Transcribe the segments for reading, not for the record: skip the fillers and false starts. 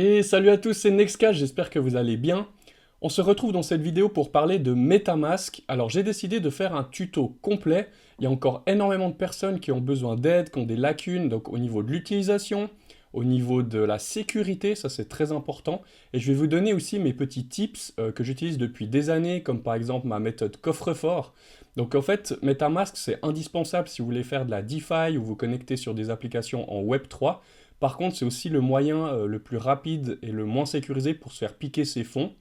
Et salut à tous, c'est Nextcash, j'espère que vous allez bien. On se retrouve dans cette vidéo pour parler de MetaMask. Alors j'ai décidé de faire un tuto complet. Il y a encore énormément de personnes qui ont besoin d'aide, qui ont des lacunes, donc au niveau de l'utilisation, au niveau de la sécurité, ça c'est très important. Et je vais vous donner aussi mes petits tips que j'utilise depuis des années, comme par exemple ma méthode coffre-fort. Donc en fait, MetaMask c'est indispensable si vous voulez faire de la DeFi ou vous connecter sur des applications en Web3. Par contre, c'est aussi le moyen le plus rapide et le moins sécurisé pour se faire piquer ses fonds.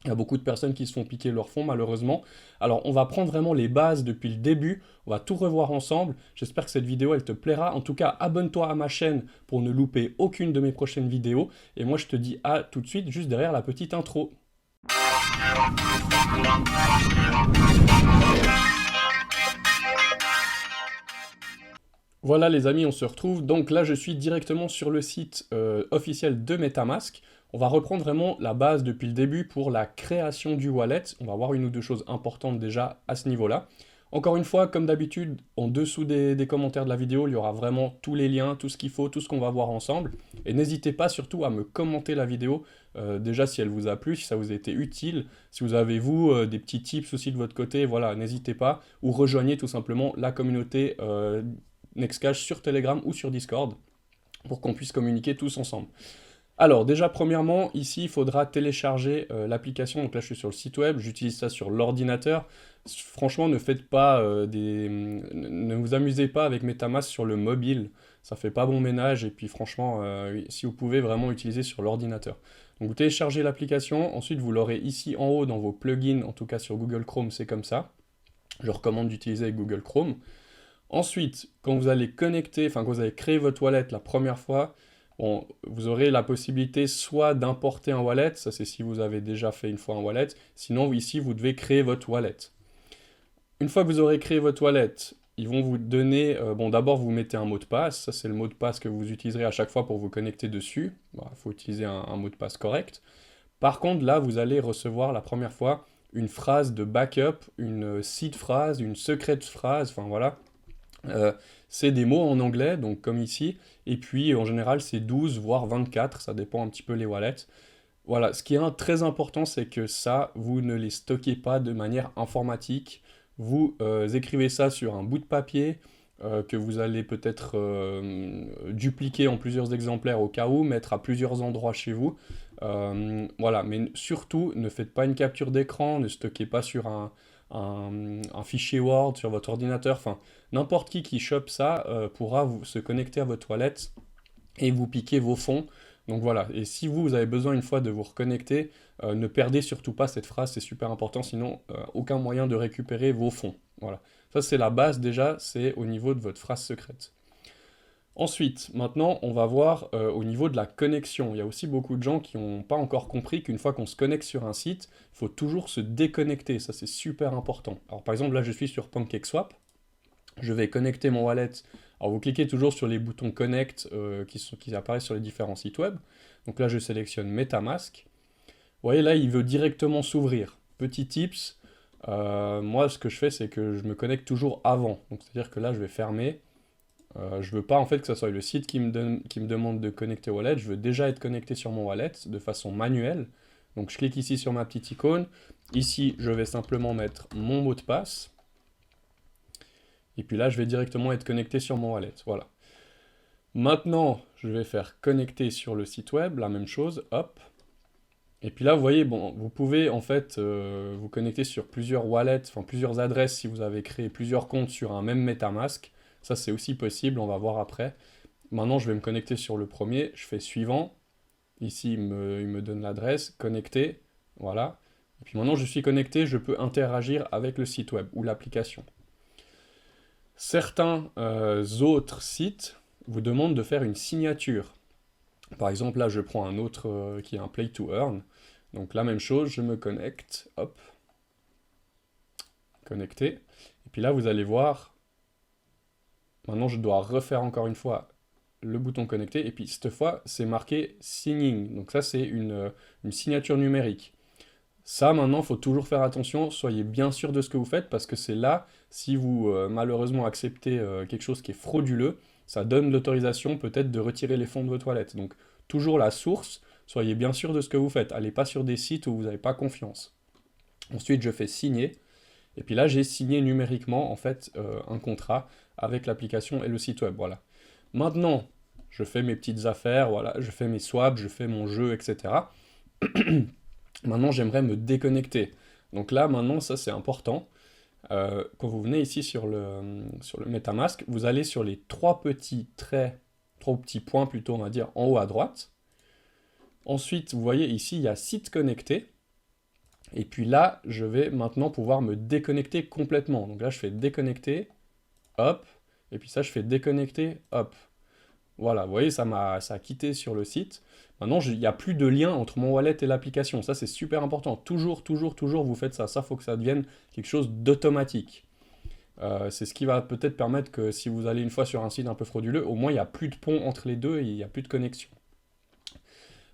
Il y a beaucoup de personnes qui se font piquer leurs fonds malheureusement. Alors on va prendre vraiment les bases depuis le début, on va tout revoir ensemble. J'espère que cette vidéo elle te plaira. En tout cas, abonne-toi à ma chaîne pour ne louper aucune de mes prochaines vidéos. Et moi je te dis à tout de suite juste derrière la petite intro. Voilà les amis, on se retrouve. Donc là, je suis directement sur le site officiel de MetaMask. On va reprendre vraiment la base depuis le début pour la création du wallet. On va voir une ou deux choses importantes déjà à ce niveau-là. Encore une fois, comme d'habitude, en dessous des commentaires de la vidéo, il y aura vraiment tous les liens, tout ce qu'il faut, tout ce qu'on va voir ensemble. Et n'hésitez pas surtout à me commenter la vidéo, déjà si elle vous a plu, si ça vous a été utile, si vous avez vous des petits tips aussi de votre côté, voilà, n'hésitez pas, ou rejoignez tout simplement la communauté Nextcash sur Telegram ou sur Discord pour qu'on puisse communiquer tous ensemble. Alors déjà premièrement, ici il faudra télécharger l'application, donc là je suis sur le site web, j'utilise ça sur l'ordinateur. Franchement ne faites pas ne vous amusez pas avec MetaMask sur le mobile, ça fait pas bon ménage et puis franchement si vous pouvez vraiment utiliser sur l'ordinateur. Donc vous téléchargez l'application, ensuite vous l'aurez ici en haut dans vos plugins, en tout cas sur Google Chrome c'est comme ça. Je recommande d'utiliser avec Google Chrome. Ensuite, quand vous allez connecter, enfin quand vous allez créer votre wallet la première fois, bon, vous aurez la possibilité soit d'importer un wallet, ça c'est si vous avez déjà fait une fois un wallet, sinon ici vous devez créer votre wallet. Une fois que vous aurez créé votre wallet, ils vont vous donner, bon d'abord vous mettez un mot de passe, ça c'est le mot de passe que vous utiliserez à chaque fois pour vous connecter dessus, il faut utiliser un mot de passe correct. Par contre là vous allez recevoir la première fois une phrase de backup, une seed phrase, une secret phrase, enfin voilà. Euh, c'est des mots en anglais, donc comme ici, et puis en général c'est 12 voire 24, ça dépend un petit peu les wallets. Voilà, ce qui est très important, c'est que ça, vous ne les stockez pas de manière informatique. Vous écrivez ça sur un bout de papier que vous allez peut-être dupliquer en plusieurs exemplaires au cas où, mettre à plusieurs endroits chez vous. Voilà, mais surtout, ne faites pas une capture d'écran, ne stockez pas sur un fichier Word sur votre ordinateur. Enfin, n'importe qui chope ça pourra se connecter à votre toilette et vous piquer vos fonds. Donc voilà, et si vous avez besoin une fois de vous reconnecter, ne perdez surtout pas cette phrase, c'est super important, sinon aucun moyen de récupérer vos fonds. Voilà, ça c'est la base déjà, c'est au niveau de votre phrase secrète. Ensuite, maintenant, on va voir au niveau de la connexion. Il y a aussi beaucoup de gens qui n'ont pas encore compris qu'une fois qu'on se connecte sur un site, il faut toujours se déconnecter, ça c'est super important. Alors par exemple, là je suis sur PancakeSwap, je vais connecter mon wallet. Alors vous cliquez toujours sur les boutons Connect qui apparaissent sur les différents sites web. Donc là je sélectionne MetaMask. Vous voyez là il veut directement s'ouvrir. Petit tips, moi ce que je fais c'est que je me connecte toujours avant. Donc c'est-à-dire que là je vais fermer. Je veux pas en fait que ce soit le site qui me demande de connecter au wallet. Je veux déjà être connecté sur mon wallet de façon manuelle. Donc je clique ici sur ma petite icône. Ici je vais simplement mettre mon mot de passe. Et puis là, je vais directement être connecté sur mon wallet. Voilà. Maintenant, je vais faire connecter sur le site web, la même chose, hop. Et puis là, vous voyez, bon, vous pouvez en fait vous connecter sur plusieurs wallets, enfin plusieurs adresses si vous avez créé plusieurs comptes sur un même MetaMask. Ça, c'est aussi possible, on va voir après. Maintenant, je vais me connecter sur le premier, je fais suivant. Ici, il me donne l'adresse, connecter, voilà. Et puis maintenant, je suis connecté, je peux interagir avec le site web ou l'application. Certains autres sites vous demandent de faire une signature. Par exemple, là, je prends un autre qui est un Play to Earn. Donc la même chose, je me connecte, hop, connecté. Et puis là, vous allez voir, maintenant je dois refaire encore une fois le bouton connecter. Et puis cette fois, c'est marqué signing. Donc ça, c'est une signature numérique. Ça, maintenant, il faut toujours faire attention, soyez bien sûr de ce que vous faites, parce que c'est là, si vous malheureusement acceptez quelque chose qui est frauduleux, ça donne l'autorisation peut-être de retirer les fonds de votre toilette. Donc, toujours la source, soyez bien sûr de ce que vous faites. Allez pas sur des sites où vous n'avez pas confiance. Ensuite, je fais signer. Et puis là, j'ai signé numériquement, en fait, un contrat avec l'application et le site web, voilà. Maintenant, je fais mes petites affaires, voilà, je fais mes swaps, je fais mon jeu, etc. Maintenant, j'aimerais me déconnecter. Donc là, maintenant, ça c'est important. Quand vous venez ici sur le MetaMask, vous allez sur les trois petits traits, trois petits points plutôt, on va dire, en haut à droite. Ensuite, vous voyez ici, il y a site connecté. Et puis là, je vais maintenant pouvoir me déconnecter complètement. Donc là, je fais déconnecter, hop. Et puis ça, je fais déconnecter, hop. Voilà, vous voyez, ça a quitté sur le site. Maintenant, il n'y a plus de lien entre mon wallet et l'application. Ça, c'est super important. Toujours, toujours, toujours, vous faites ça. Ça, il faut que ça devienne quelque chose d'automatique. C'est ce qui va peut-être permettre que si vous allez une fois sur un site un peu frauduleux, au moins, il n'y a plus de pont entre les deux et il n'y a plus de connexion.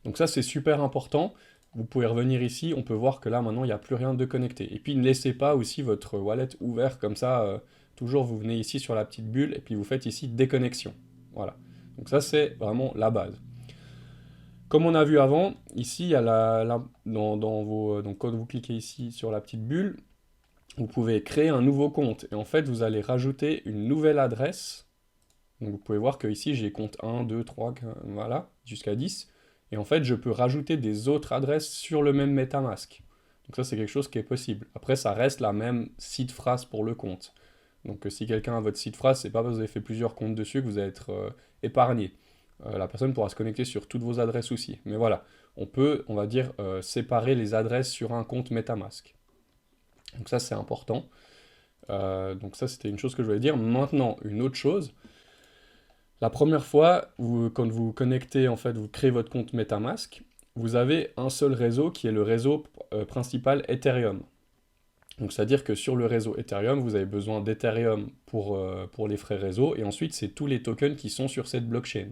Donc ça, c'est super important. Vous pouvez revenir ici, on peut voir que là, maintenant, il n'y a plus rien de connecté. Et puis, ne laissez pas aussi votre wallet ouvert comme ça. Toujours, vous venez ici sur la petite bulle et puis vous faites ici déconnexion. Voilà. Donc ça, c'est vraiment la base. Comme on a vu avant, ici, il y a donc quand vous cliquez ici sur la petite bulle, vous pouvez créer un nouveau compte. Et en fait, vous allez rajouter une nouvelle adresse. Donc vous pouvez voir que ici, j'ai compte 1, 2, 3, voilà, jusqu'à 10. Et en fait, je peux rajouter des autres adresses sur le même MetaMask. Donc ça, c'est quelque chose qui est possible. Après, ça reste la même site phrase pour le compte. Donc si quelqu'un a votre site phrase, c'est pas parce que vous avez fait plusieurs comptes dessus que vous allez être épargné. La personne pourra se connecter sur toutes vos adresses aussi. Mais voilà, on peut, on va dire, séparer les adresses sur un compte MetaMask. Donc ça, c'est important. Donc ça, c'était une chose que je voulais dire. Maintenant, une autre chose. La première fois, quand vous connectez, en fait, vous créez votre compte MetaMask, vous avez un seul réseau qui est le réseau principal Ethereum. Donc c'est-à-dire que sur le réseau Ethereum, vous avez besoin d'Ethereum pour les frais réseau, et ensuite c'est tous les tokens qui sont sur cette blockchain.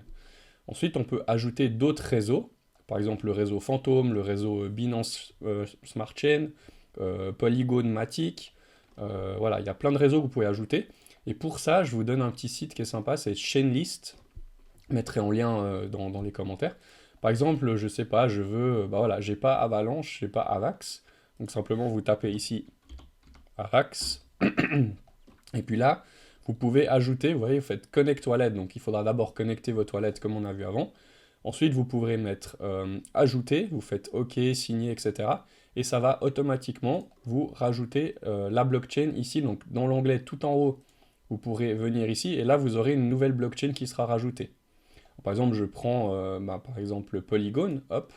Ensuite, on peut ajouter d'autres réseaux, par exemple le réseau Phantom, le réseau Binance Smart Chain, Polygon Matic, voilà, il y a plein de réseaux que vous pouvez ajouter. Et pour ça, je vous donne un petit site qui est sympa, c'est Chainlist, je mettrai en lien dans les commentaires. Par exemple, je sais pas, je veux, bah voilà, j'ai pas Avalanche, j'ai pas Avax, donc simplement vous tapez ici Avax, et puis là, vous pouvez ajouter, vous voyez, vous faites Connect Wallet, donc il faudra d'abord connecter votre wallet comme on a vu avant. Ensuite, vous pourrez mettre Ajouter, vous faites OK, signer, etc. Et ça va automatiquement vous rajouter la blockchain ici, donc dans l'onglet tout en haut, vous pourrez venir ici, et là, vous aurez une nouvelle blockchain qui sera rajoutée. Par exemple, je prends, par exemple, Polygon, hop.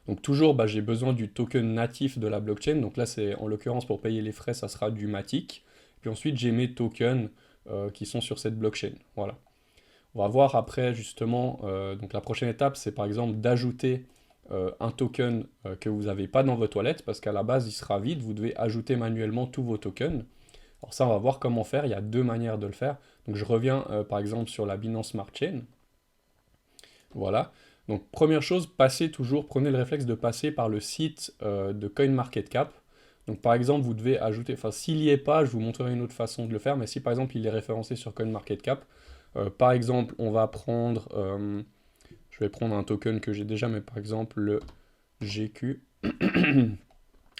Donc toujours, j'ai besoin du token natif de la blockchain. Donc là, c'est en l'occurrence pour payer les frais, ça sera du Matic. Puis ensuite, j'ai mes tokens qui sont sur cette blockchain. Voilà. On va voir après justement, donc la prochaine étape, c'est par exemple d'ajouter un token que vous n'avez pas dans votre wallet, parce qu'à la base, il sera vide. Vous devez ajouter manuellement tous vos tokens. Alors ça, on va voir comment faire. Il y a deux manières de le faire. Donc je reviens par exemple sur la Binance Smart Chain. Voilà. Donc première chose, prenez le réflexe de passer par le site de CoinMarketCap. Donc par exemple, vous devez ajouter, enfin s'il n'y est pas, je vous montrerai une autre façon de le faire, mais si par exemple il est référencé sur CoinMarketCap, par exemple, on va prendre, je vais prendre un token que j'ai déjà, mais par exemple le GQ,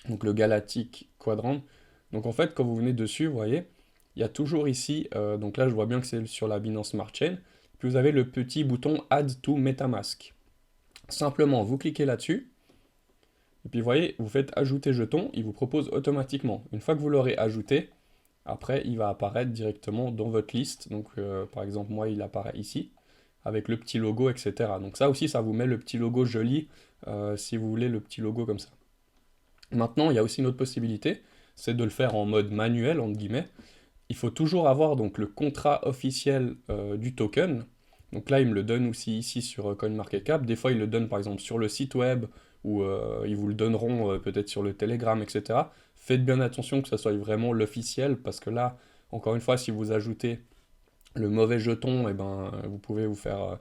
donc le Galactic Quadrant. Donc en fait, quand vous venez dessus, vous voyez, il y a toujours ici, donc là je vois bien que c'est sur la Binance Smart Chain, puis vous avez le petit bouton Add to MetaMask. Simplement, vous cliquez là-dessus, et puis vous voyez, vous faites Ajouter jeton, il vous propose automatiquement. Une fois que vous l'aurez ajouté, après il va apparaître directement dans votre liste. Donc par exemple, moi il apparaît ici, avec le petit logo, etc. Donc ça aussi, ça vous met le petit logo joli, si vous voulez le petit logo comme ça. Maintenant, il y a aussi une autre possibilité, c'est de le faire en mode manuel, entre guillemets. Il faut toujours avoir donc le contrat officiel du token. Donc là, il me le donne aussi ici sur CoinMarketCap. Des fois, il le donne par exemple sur le site web, ou ils vous le donneront peut-être sur le Telegram, etc. Faites bien attention que ça soit vraiment l'officiel, parce que là, encore une fois, si vous ajoutez le mauvais jeton, eh ben, vous pouvez vous faire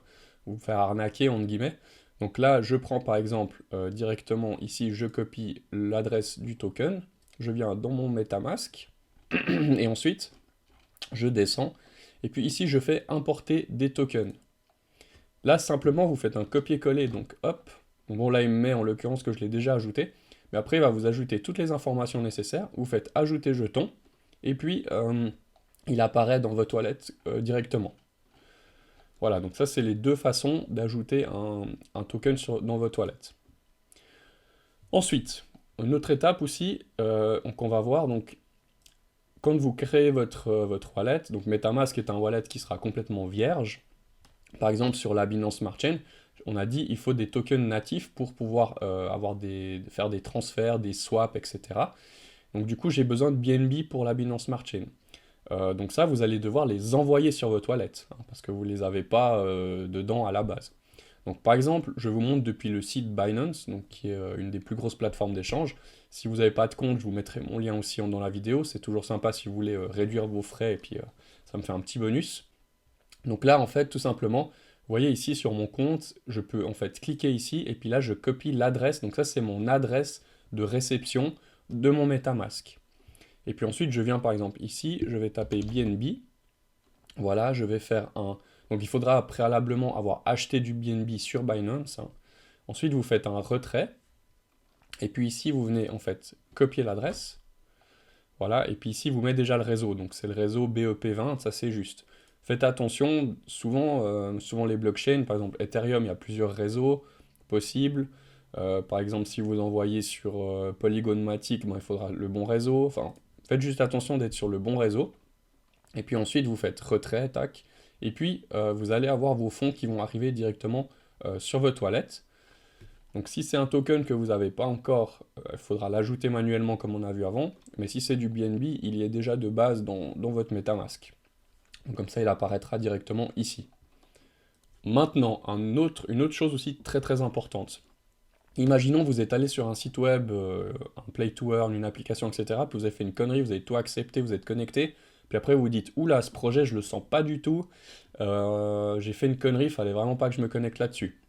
arnaquer, entre guillemets. Donc là, je prends par exemple directement ici, je copie l'adresse du token, je viens dans mon MetaMask, et ensuite, je descends, et puis ici, je fais importer des tokens. Là, simplement, vous faites un copier-coller, donc hop. Bon, là, il me met en l'occurrence que je l'ai déjà ajouté. Mais après, il va vous ajouter toutes les informations nécessaires. Vous faites ajouter jeton. Et puis, il apparaît dans votre wallet directement. Voilà, donc ça, c'est les deux façons d'ajouter un token dans votre wallet. Ensuite, une autre étape aussi qu'on va voir, donc quand vous créez votre wallet, donc MetaMask est un wallet qui sera complètement vierge. Par exemple, sur la Binance Smart Chain, on a dit il faut des tokens natifs pour pouvoir faire des transferts, des swaps, etc. Donc du coup, j'ai besoin de BNB pour la Binance Smart Chain. Donc ça, vous allez devoir les envoyer sur votre wallet, hein, parce que vous ne les avez pas dedans à la base. Donc par exemple, je vous montre depuis le site Binance, donc, qui est une des plus grosses plateformes d'échange. Si vous n'avez pas de compte, je vous mettrai mon lien aussi dans la vidéo. C'est toujours sympa si vous voulez réduire vos frais, et puis ça me fait un petit bonus. Donc là, en fait, tout simplement, vous voyez ici sur mon compte, je peux en fait cliquer ici, et puis là, je copie l'adresse. Donc ça, c'est mon adresse de réception de mon MetaMask. Et puis ensuite, je viens par exemple ici, je vais taper BNB. Voilà, je vais faire un... Donc il faudra préalablement avoir acheté du BNB sur Binance, hein. Ensuite, vous faites un retrait. Et puis ici, vous venez en fait copier l'adresse. Voilà, et puis ici, vous mettez déjà le réseau. Donc c'est le réseau BEP20, ça c'est juste. Faites attention, souvent les blockchains, par exemple Ethereum, il y a plusieurs réseaux possibles. Par exemple, si vous envoyez sur Polygon Matic, il faudra le bon réseau. Enfin, faites juste attention d'être sur le bon réseau. Et puis ensuite, vous faites retrait, tac. Et puis, vous allez avoir vos fonds qui vont arriver directement sur votre wallet. Donc si c'est un token que vous n'avez pas encore, il faudra l'ajouter manuellement comme on a vu avant. Mais si c'est du BNB, il y est déjà de base dans votre MetaMask. Donc comme ça, il apparaîtra directement ici. Maintenant, une autre chose aussi très très importante. Imaginons vous êtes allé sur un site web, un play to earn, une application, etc. Puis vous avez fait une connerie, vous avez tout accepté, vous êtes connecté. Puis après vous vous dites, oula, ce projet je le sens pas du tout. J'ai fait une connerie, il fallait vraiment pas que je me connecte là-dessus.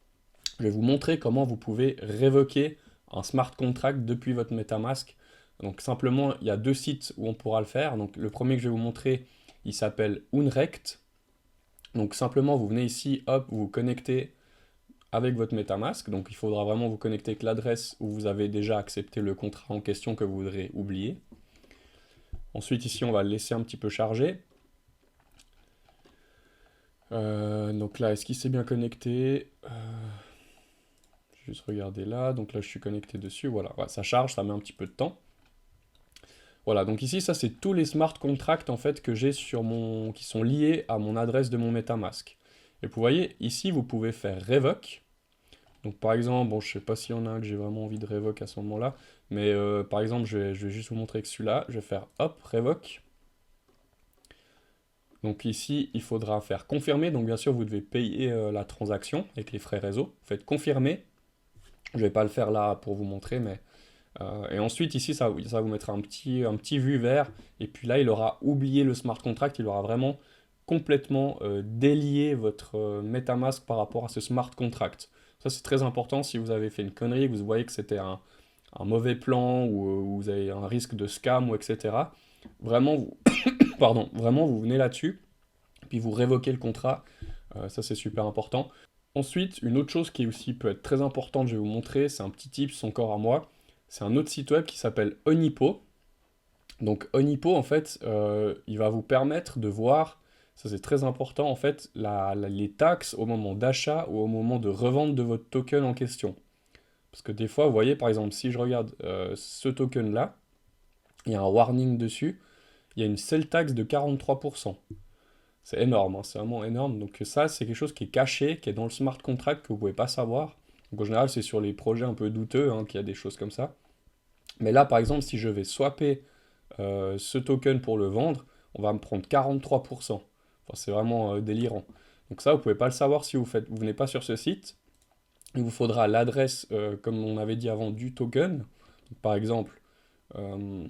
Je vais vous montrer comment vous pouvez révoquer un smart contract depuis votre MetaMask. Donc simplement, il y a deux sites où on pourra le faire. Donc le premier que je vais vous montrer, il s'appelle Unrect. Donc simplement, vous venez ici, hop, vous vous connectez avec votre MetaMask. Donc il faudra vraiment vous connecter avec l'adresse où vous avez déjà accepté le contrat en question que vous voudrez oublier. Ensuite ici, on va le laisser un petit peu charger. Donc là, est-ce qu'il s'est bien connecté? Juste regarder là, donc là je suis connecté dessus, voilà, ouais, ça charge, ça met un petit peu de temps. Voilà, donc ici ça c'est tous les smart contracts en fait que j'ai qui sont liés à mon adresse de mon MetaMask. Et vous voyez, ici vous pouvez faire revoke. Donc par exemple, bon je sais pas s'il y en a un que j'ai vraiment envie de revoke à ce moment-là, mais par exemple je vais juste vous montrer que celui-là, je vais faire hop, revoke. Donc ici il faudra faire confirmer, donc bien sûr vous devez payer la transaction avec les frais réseau. Vous faites confirmer. Je vais pas le faire là pour vous montrer, mais... et ensuite, ici, ça vous mettra un petit vue vert. Et puis là, il aura oublié le smart contract. Il aura vraiment complètement délié votre MetaMask par rapport à ce smart contract. Ça, c'est très important si vous avez fait une connerie, que vous voyez que c'était un mauvais plan ou vous avez un risque de scam ou etc. Vraiment, pardon, vraiment, vous venez là-dessus. Puis vous révoquez le contrat. Ça, c'est super important. Ensuite, une autre chose qui aussi peut être très importante, je vais vous montrer, c'est un petit tips encore à moi. C'est un autre site web qui s'appelle Onipo. Donc Onipo, en fait, il va vous permettre de voir, ça c'est très important, en fait, les taxes au moment d'achat ou au moment de revente de votre token en question. Parce que des fois, vous voyez, par exemple, si je regarde ce token-là, il y a un warning dessus, il y a une sell tax de 43%. C'est énorme, hein, c'est vraiment énorme. Donc ça, c'est quelque chose qui est caché, qui est dans le smart contract que vous ne pouvez pas savoir. Donc en général, c'est sur les projets un peu douteux hein, qu'il y a des choses comme ça. Mais là, par exemple, si je vais swapper ce token pour le vendre, on va me prendre 43%. Enfin, c'est vraiment délirant. Donc ça, vous ne pouvez pas le savoir si vous venez pas sur ce site. Il vous faudra l'adresse, comme on avait dit avant, du token. Donc, par exemple, euh,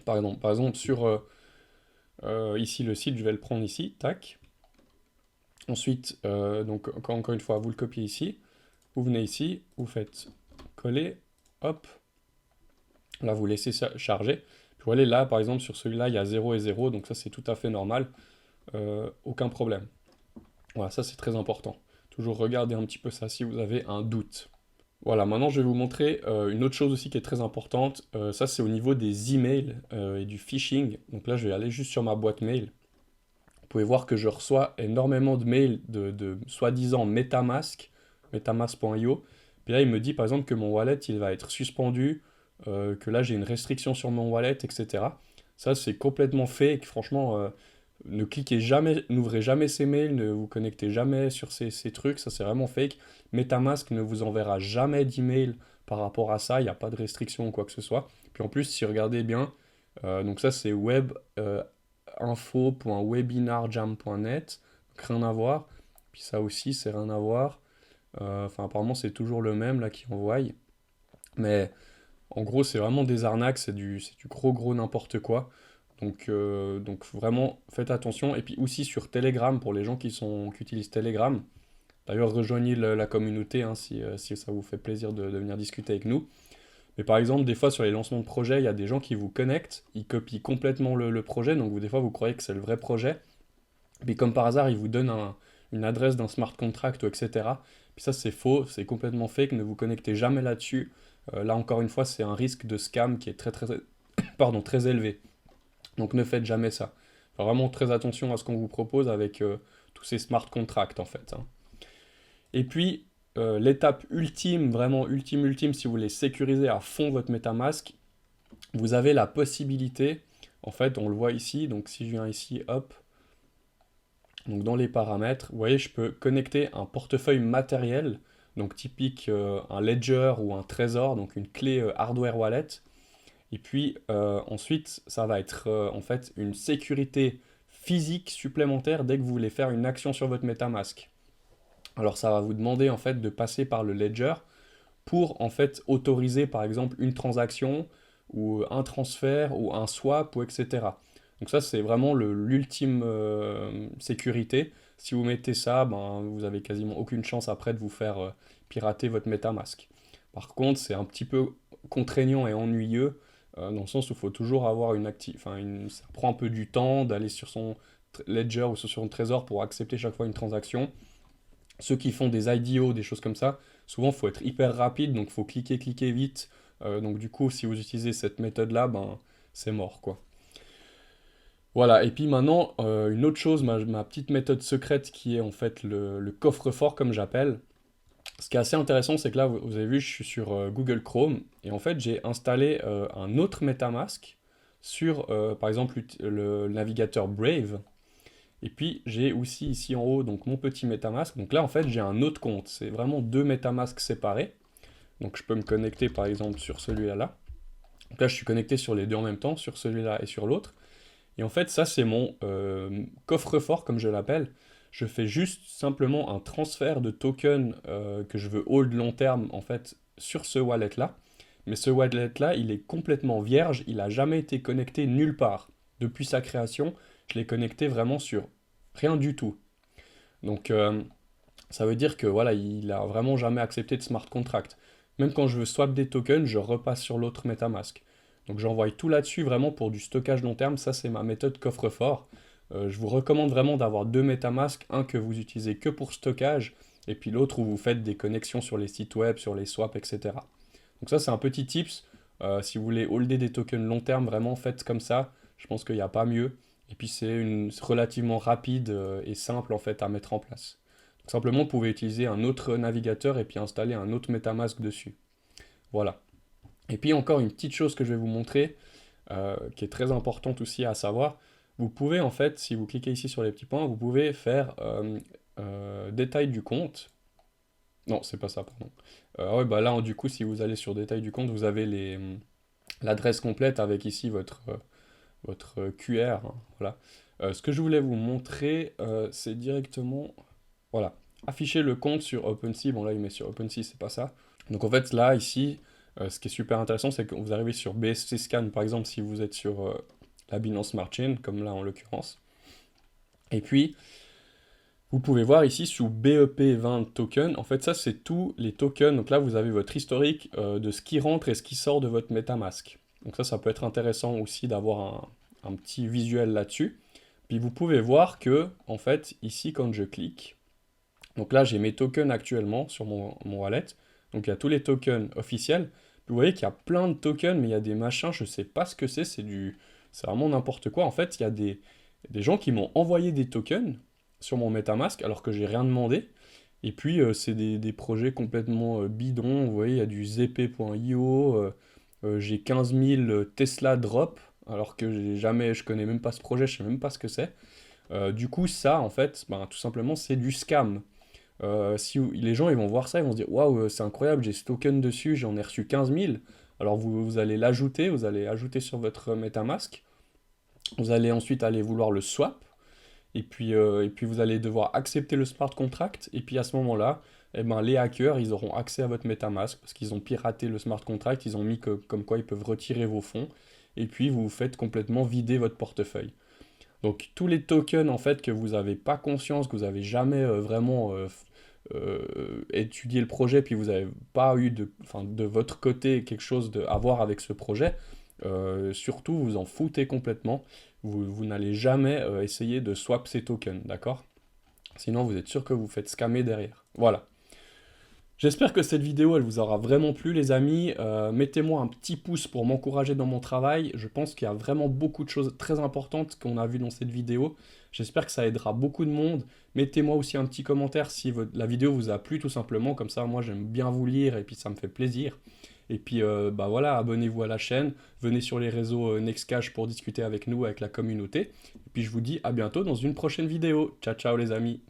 par exemple sur ici le site, je vais le prendre ici, tac. Ensuite, donc encore une fois, vous le copiez ici, vous venez ici, vous faites coller, hop, là vous laissez ça charger. Puis vous voyez là, par exemple, sur celui-là, il y a 0 et 0, donc ça c'est tout à fait normal, aucun problème. Voilà, ça c'est très important. Toujours regarder un petit peu ça si vous avez un doute. Voilà, maintenant je vais vous montrer une autre chose aussi qui est très importante. Ça c'est au niveau des emails et du phishing. Donc là je vais aller juste sur ma boîte mail. Vous pouvez voir que je reçois énormément de mails de soi-disant MetaMask, metamask.io. Puis là il me dit par exemple que mon wallet il va être suspendu, que là j'ai une restriction sur mon wallet, etc. Ça c'est complètement fake, franchement. Ne cliquez jamais, n'ouvrez jamais ces mails, ne vous connectez jamais sur ces trucs, ça c'est vraiment fake. MetaMask ne vous enverra jamais d'email par rapport à ça, il n'y a pas de restriction ou quoi que ce soit. Puis en plus, si vous regardez bien, donc ça c'est webinfo.webinarjam.net, donc rien à voir. Puis ça aussi c'est rien à voir. Enfin apparemment c'est toujours le même là qui envoie. Mais en gros c'est vraiment des arnaques, c'est du gros gros n'importe quoi. Donc vraiment, faites attention. Et puis aussi sur Telegram, pour les gens qui utilisent Telegram. D'ailleurs, rejoignez la communauté hein, si ça vous fait plaisir de venir discuter avec nous. Mais par exemple, des fois sur les lancements de projets, il y a des gens qui vous connectent, ils copient complètement le projet, donc des fois vous croyez que c'est le vrai projet. Puis comme par hasard, ils vous donnent une adresse d'un smart contract, etc. Puis ça c'est faux, c'est complètement fake, ne vous connectez jamais là-dessus. Là encore une fois, c'est un risque de scam qui est pardon, très élevé. Donc ne faites jamais ça. Faut vraiment très attention à ce qu'on vous propose avec tous ces smart contracts en fait, hein. Et puis l'étape ultime, vraiment ultime, ultime, si vous voulez sécuriser à fond votre MetaMask, vous avez la possibilité, en fait on le voit ici, donc si je viens ici, hop, donc dans les paramètres, vous voyez je peux connecter un portefeuille matériel, donc typique un ledger ou un trésor, donc une clé hardware wallet. Et puis ensuite, ça va être en fait une sécurité physique supplémentaire dès que vous voulez faire une action sur votre MetaMask. Alors ça va vous demander en fait de passer par le ledger pour en fait autoriser par exemple une transaction ou un transfert ou un swap ou etc. Donc ça c'est vraiment l'ultime sécurité. Si vous mettez ça, ben, vous avez quasiment aucune chance après de vous faire pirater votre MetaMask. Par contre, c'est un petit peu contraignant et ennuyeux dans le sens où il faut toujours avoir ça prend un peu du temps d'aller sur son ledger ou sur son trésor pour accepter chaque fois une transaction. Ceux qui font des IDO, des choses comme ça, souvent il faut être hyper rapide, donc il faut cliquer, cliquer vite. Donc du coup, si vous utilisez cette méthode-là, ben c'est mort quoi. Voilà, et puis maintenant, une autre chose, ma petite méthode secrète qui est en fait le coffre-fort comme j'appelle. Ce qui est assez intéressant, c'est que là, vous avez vu, je suis sur Google Chrome, et en fait, j'ai installé un autre MetaMask sur, par exemple, le navigateur Brave. Et puis, j'ai aussi ici en haut, donc mon petit MetaMask. Donc là, en fait, j'ai un autre compte. C'est vraiment deux MetaMask séparés. Donc, je peux me connecter, par exemple, sur celui-là. Donc là, je suis connecté sur les deux en même temps, sur celui-là et sur l'autre. Et en fait, ça, c'est mon coffre-fort, comme je l'appelle. Je fais juste simplement un transfert de token que je veux hold long terme, en fait, sur ce wallet-là. Mais ce wallet-là, il est complètement vierge, il n'a jamais été connecté nulle part. Depuis sa création, je l'ai connecté vraiment sur rien du tout. Donc, ça veut dire que voilà, il a vraiment jamais accepté de smart contract. Même quand je veux swap des tokens, je repasse sur l'autre MetaMask. Donc j'envoie tout là-dessus vraiment pour du stockage long terme. Ça, c'est ma méthode coffre-fort. Je vous recommande vraiment d'avoir deux MetaMask, un que vous utilisez que pour stockage, et puis l'autre où vous faites des connexions sur les sites web, sur les swaps, etc. Donc ça, c'est un petit tips. Si vous voulez holder des tokens long terme, vraiment faites comme ça. Je pense qu'il n'y a pas mieux. Et puis c'est relativement rapide et simple en fait à mettre en place. Donc simplement, vous pouvez utiliser un autre navigateur et puis installer un autre MetaMask dessus. Voilà. Et puis encore une petite chose que je vais vous montrer, qui est très importante aussi à savoir. Vous pouvez en fait, si vous cliquez ici sur les petits points, vous pouvez faire détail du compte. Non, c'est pas ça, pardon. Ouais, bah là, du coup, si vous allez sur détail du compte, vous avez l'adresse complète avec ici votre QR, hein, voilà. Ce que je voulais vous montrer, c'est directement, voilà, afficher le compte sur OpenSea. Bon là, il met sur OpenSea, c'est pas ça. Donc en fait, là, ici, ce qui est super intéressant, c'est que vous arrivez sur BSC Scan, par exemple, si vous êtes sur la Binance Smart Chain, comme là en l'occurrence. Et puis, vous pouvez voir ici sous BEP20 token, en fait ça c'est tous les tokens, donc là vous avez votre historique de ce qui rentre et ce qui sort de votre MetaMask. Donc ça peut être intéressant aussi d'avoir un petit visuel là-dessus. Puis vous pouvez voir que, en fait, ici quand je clique, Donc là, j'ai mes tokens actuellement sur mon wallet. Donc il y a tous les tokens officiels. Vous voyez qu'il y a plein de tokens, mais il y a des machins, je sais pas ce que c'est vraiment n'importe quoi. En fait, il y a des gens qui m'ont envoyé des tokens sur mon MetaMask alors que j'ai rien demandé. Et puis, c'est des projets complètement bidons. Vous voyez, il y a du zp.io, j'ai 15 000 Tesla drop, alors que je connais même pas ce projet, je sais même pas ce que c'est. Du coup, ça, en fait, ben, tout simplement, c'est du scam. Si les gens ils vont voir ça, ils vont se dire waouh, c'est incroyable, j'ai ce token dessus, j'en ai reçu 15 000. Alors vous allez l'ajouter, vous allez ajouter sur votre MetaMask. Vous allez ensuite aller vouloir le swap. Et puis vous allez devoir accepter le smart contract. Et puis à ce moment-là, eh ben, les hackers, ils auront accès à votre MetaMask parce qu'ils ont piraté le smart contract. Ils ont mis comme quoi ils peuvent retirer vos fonds. Et puis vous vous faites complètement vider votre portefeuille. Donc tous les tokens en fait que vous n'avez pas conscience, que vous n'avez jamais vraiment étudié le projet, puis vous n'avez pas eu enfin, de votre côté quelque chose à voir avec ce projet, surtout vous en foutez complètement. Vous n'allez jamais essayer de swap ces tokens, d'accord? Sinon vous êtes sûr que vous faites scammer derrière. Voilà. J'espère que cette vidéo, elle vous aura vraiment plu, les amis. Mettez-moi un petit pouce pour m'encourager dans mon travail. Je pense qu'il y a vraiment beaucoup de choses très importantes qu'on a vues dans cette vidéo. J'espère que ça aidera beaucoup de monde. Mettez-moi aussi un petit commentaire si la vidéo vous a plu, tout simplement. Comme ça, moi, j'aime bien vous lire et puis ça me fait plaisir. Et puis, bah voilà, abonnez-vous à la chaîne. Venez sur les réseaux Nextcash pour discuter avec nous, avec la communauté. Et puis, je vous dis à bientôt dans une prochaine vidéo. Ciao, ciao, les amis.